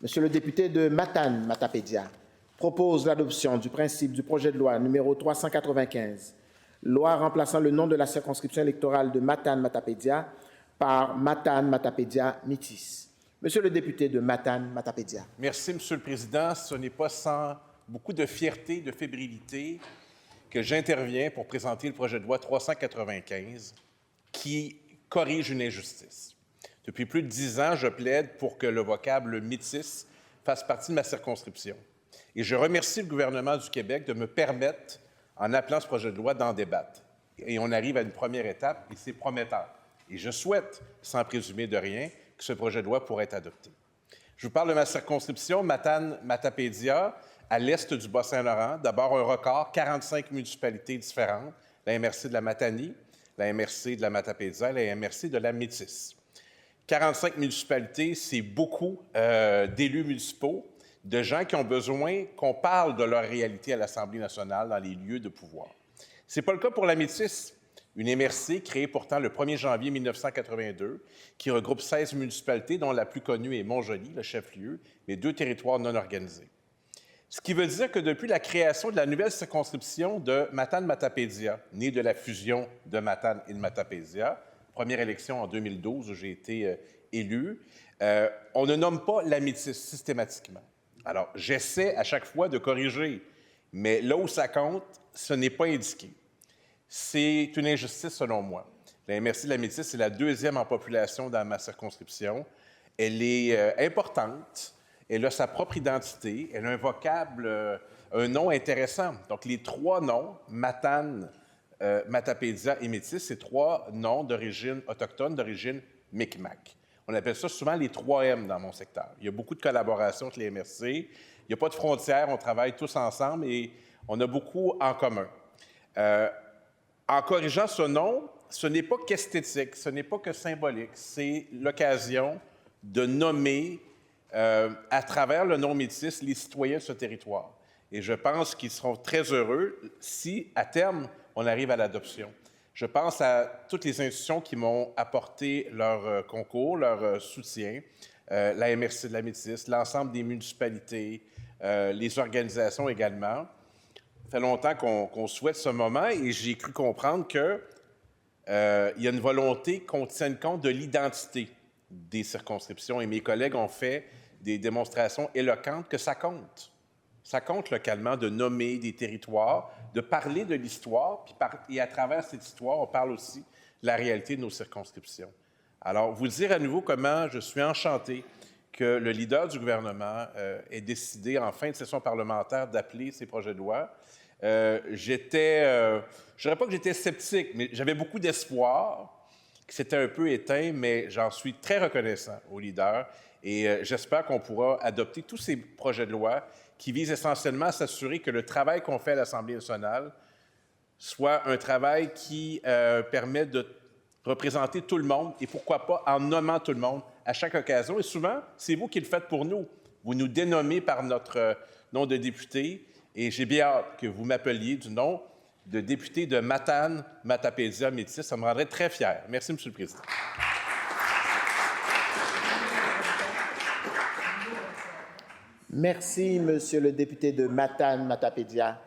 Monsieur le député de Matane, Matapédia, propose l'adoption du principe du projet de loi numéro 395, loi remplaçant le nom de la circonscription électorale de Matane, Matapédia par Matane, Matapédia, Métis. Monsieur le député de Matane, Matapédia. Merci, Monsieur le Président. Ce n'est pas sans beaucoup de fierté, de fébrilité que j'interviens pour présenter le projet de loi 395 qui corrige une injustice. Depuis plus de 10 ans, je plaide pour que le vocable « métis » fasse partie de ma circonscription. Et je remercie le gouvernement du Québec de me permettre, en appelant ce projet de loi, d'en débattre. Et on arrive à une première étape, et c'est prometteur. Et je souhaite, sans présumer de rien, que ce projet de loi pourrait être adopté. Je vous parle de ma circonscription, Matane-Matapédia, à l'est du Bas-Saint-Laurent. D'abord, un record, 45 municipalités différentes, la MRC de la Matanie, la MRC de la Matapédia et la MRC de la Métis. 45 municipalités, c'est beaucoup d'élus municipaux, de gens qui ont besoin qu'on parle de leur réalité à l'Assemblée nationale dans les lieux de pouvoir. Ce n'est pas le cas pour la Métis, une MRC créée pourtant le 1er janvier 1982, qui regroupe 16 municipalités, dont la plus connue est Montjoly, le chef-lieu, mais 2 territoires non organisés. Ce qui veut dire que depuis la création de la nouvelle circonscription de Matane-Matapédia, née de la fusion de Matane et de Matapédia, première élection en 2012 où j'ai été élu, on ne nomme pas la Métis systématiquement. Alors, j'essaie à chaque fois de corriger, mais là où ça compte, ce n'est pas indiqué. C'est une injustice selon moi. La MRC de la Métis, c'est la 2e en population dans ma circonscription. Elle est importante, elle a sa propre identité, elle a un vocable, un nom intéressant. Donc, les 3 noms, Matane, Matapédia et Métis, c'est 3 noms d'origine autochtone, d'origine Micmac. On appelle ça souvent les 3M dans mon secteur. Il y a beaucoup de collaboration entre les MRC. Il n'y a pas de frontières, on travaille tous ensemble et on a beaucoup en commun. En corrigeant ce nom, ce n'est pas qu'esthétique, ce n'est pas que symbolique, c'est l'occasion de nommer à travers le nom métis les citoyens de ce territoire. Et je pense qu'ils seront très heureux si, à terme, on arrive à l'adoption. Je pense à toutes les institutions qui m'ont apporté leur concours, leur soutien, la MRC de la Métis, l'ensemble des municipalités, les organisations également. Ça fait longtemps qu'on souhaite ce moment et j'ai cru comprendre qu'il y a une volonté qu'on tienne compte de l'identité des circonscriptions et mes collègues ont fait des démonstrations éloquentes que ça compte. Ça compte localement de nommer des territoires, de parler de l'histoire, et à travers cette histoire, on parle aussi de la réalité de nos circonscriptions. Alors, vous dire à nouveau comment je suis enchanté que le leader du gouvernement ait décidé, en fin de session parlementaire, d'appeler ces projets de loi. Je ne dirais pas que j'étais sceptique, mais j'avais beaucoup d'espoir, que c'était un peu éteint, mais j'en suis très reconnaissant au leader et j'espère qu'on pourra adopter tous ces projets de loi qui visent essentiellement à s'assurer que le travail qu'on fait à l'Assemblée nationale soit un travail qui permet de représenter tout le monde et pourquoi pas en nommant tout le monde à chaque occasion. Et souvent, c'est vous qui le faites pour nous. Vous nous dénommez par notre nom de député et j'ai bien hâte que vous m'appeliez du nom de député de Matane, Matapédia, Métis. Ça me rendrait très fier. Merci, M. le Président. Merci, Monsieur le député de Matane, Matapédia.